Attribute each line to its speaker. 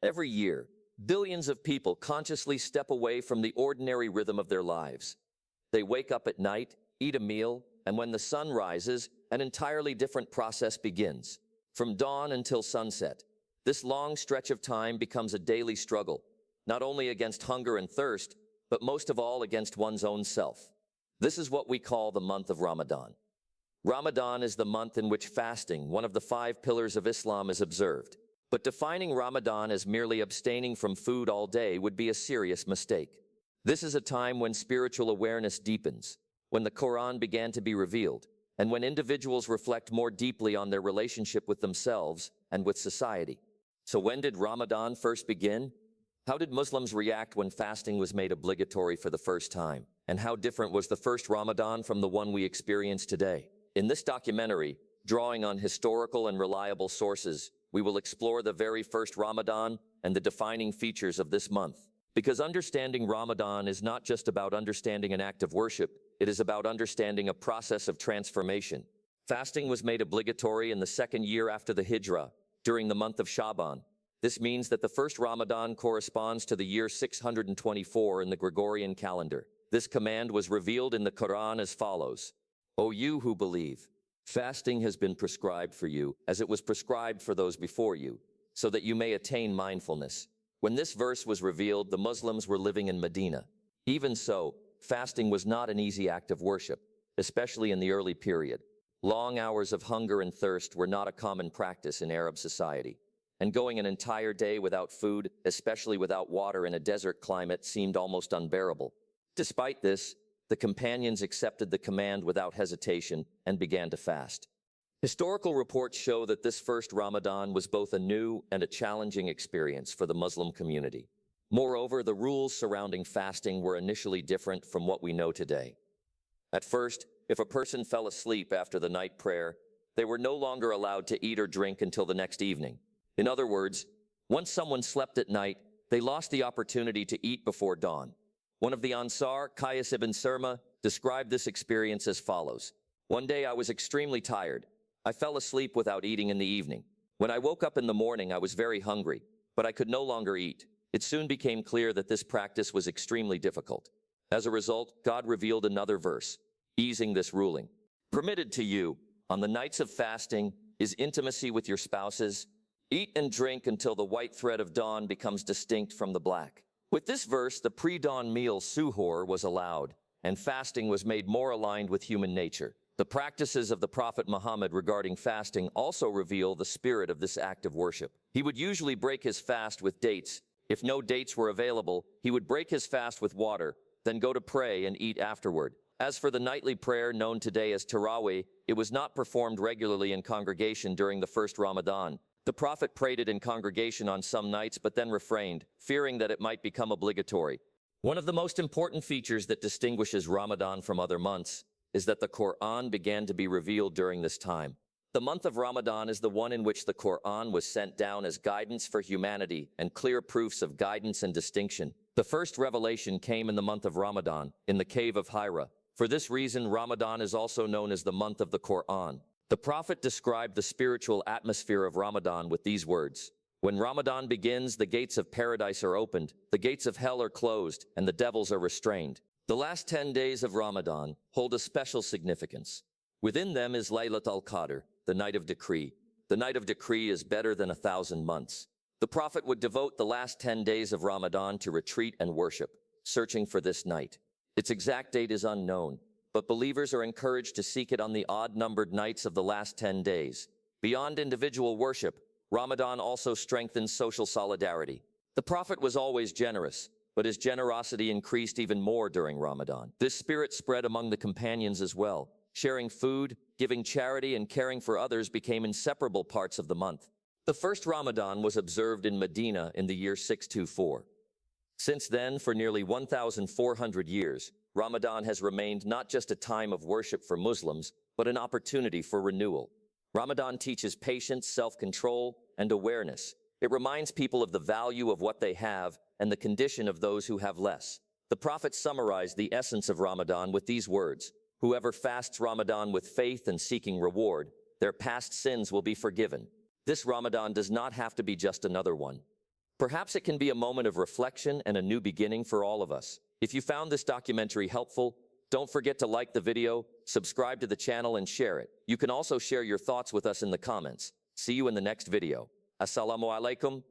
Speaker 1: Every year, billions of people consciously step away from the ordinary rhythm of their lives. They wake up at night, eat a meal, and when the sun rises, an entirely different process begins. From dawn until sunset, this long stretch of time becomes a daily struggle, not only against hunger and thirst, but most of all against one's own self. This is what we call the month of Ramadan. Ramadan is the month in which fasting, one of the 5 pillars of Islam, is observed. But defining Ramadan as merely abstaining from food all day would be a serious mistake. This is a time when spiritual awareness deepens, when the Qur'an began to be revealed, and when individuals reflect more deeply on their relationship with themselves and with society. So when did Ramadan first begin? How did Muslims react when fasting was made obligatory for the first time? And how different was the first Ramadan from the one we experience today? In this documentary, drawing on historical and reliable sources, we will explore the very first Ramadan and the defining features of this month. Because understanding Ramadan is not just about understanding an act of worship, it is about understanding a process of transformation. Fasting was made obligatory in the 2nd year after the Hijrah, during the month of Shaban. This means that the first Ramadan corresponds to the year 624 in the Gregorian calendar. This command was revealed in the Qur'an as follows: O you who believe, fasting has been prescribed for you, as it was prescribed for those before you, so that you may attain mindfulness. When this verse was revealed, the Muslims were living in Medina. Even so, fasting was not an easy act of worship, especially in the early period. Long hours of hunger and thirst were not a common practice in Arab society, and going an entire day without food, especially without water in a desert climate, seemed almost unbearable. Despite this, the companions accepted the command without hesitation and began to fast. Historical reports show that this first Ramadan was both a new and a challenging experience for the Muslim community. Moreover, the rules surrounding fasting were initially different from what we know today. At first, if a person fell asleep after the night prayer, they were no longer allowed to eat or drink until the next evening. In other words, once someone slept at night, they lost the opportunity to eat before dawn. One of the Ansar, Qais ibn Surma, described this experience as follows: One day I was extremely tired. I fell asleep without eating in the evening. When I woke up in the morning, I was very hungry, but I could no longer eat. It soon became clear that this practice was extremely difficult. As a result, God revealed another verse, easing this ruling. Permitted to you, on the nights of fasting, is intimacy with your spouses. Eat and drink until the white thread of dawn becomes distinct from the black. With this verse, the pre-dawn meal suhoor was allowed, and fasting was made more aligned with human nature. The practices of the Prophet Muhammad regarding fasting also reveal the spirit of this act of worship. He would usually break his fast with dates. If no dates were available, he would break his fast with water, then go to pray and eat afterward. As for the nightly prayer known today as Tarawih, it was not performed regularly in congregation during the first Ramadan. The Prophet prayed it in congregation on some nights but then refrained, fearing that it might become obligatory. One of the most important features that distinguishes Ramadan from other months is that the Qur'an began to be revealed during this time. The month of Ramadan is the one in which the Qur'an was sent down as guidance for humanity and clear proofs of guidance and distinction. The first revelation came in the month of Ramadan, in the cave of Hira. For this reason, Ramadan is also known as the month of the Qur'an. The Prophet described the spiritual atmosphere of Ramadan with these words: When Ramadan begins, the gates of paradise are opened, the gates of hell are closed, and the devils are restrained. The last 10 days of Ramadan hold a special significance. Within them is Laylat al-Qadr, the night of decree. The night of decree is better than 1,000 months. The Prophet would devote the last 10 days of Ramadan to retreat and worship, searching for this night. Its exact date is unknown, but believers are encouraged to seek it on the odd-numbered nights of the last 10 days. Beyond individual worship, Ramadan also strengthens social solidarity. The Prophet was always generous, but his generosity increased even more during Ramadan. This spirit spread among the companions as well. Sharing food, giving charity, and caring for others became inseparable parts of the month. The first Ramadan was observed in Medina in the year 624. Since then, for nearly 1,400 years, Ramadan has remained not just a time of worship for Muslims, but an opportunity for renewal. Ramadan teaches patience, self-control, and awareness. It reminds people of the value of what they have and the condition of those who have less. The Prophet summarized the essence of Ramadan with these words: Whoever fasts Ramadan with faith and seeking reward, their past sins will be forgiven. This Ramadan does not have to be just another one. Perhaps it can be a moment of reflection and a new beginning for all of us. If you found this documentary helpful, don't forget to like the video, subscribe to the channel, and share it. You can also share your thoughts with us in the comments. See you in the next video. As-salāmu ʿalaykum.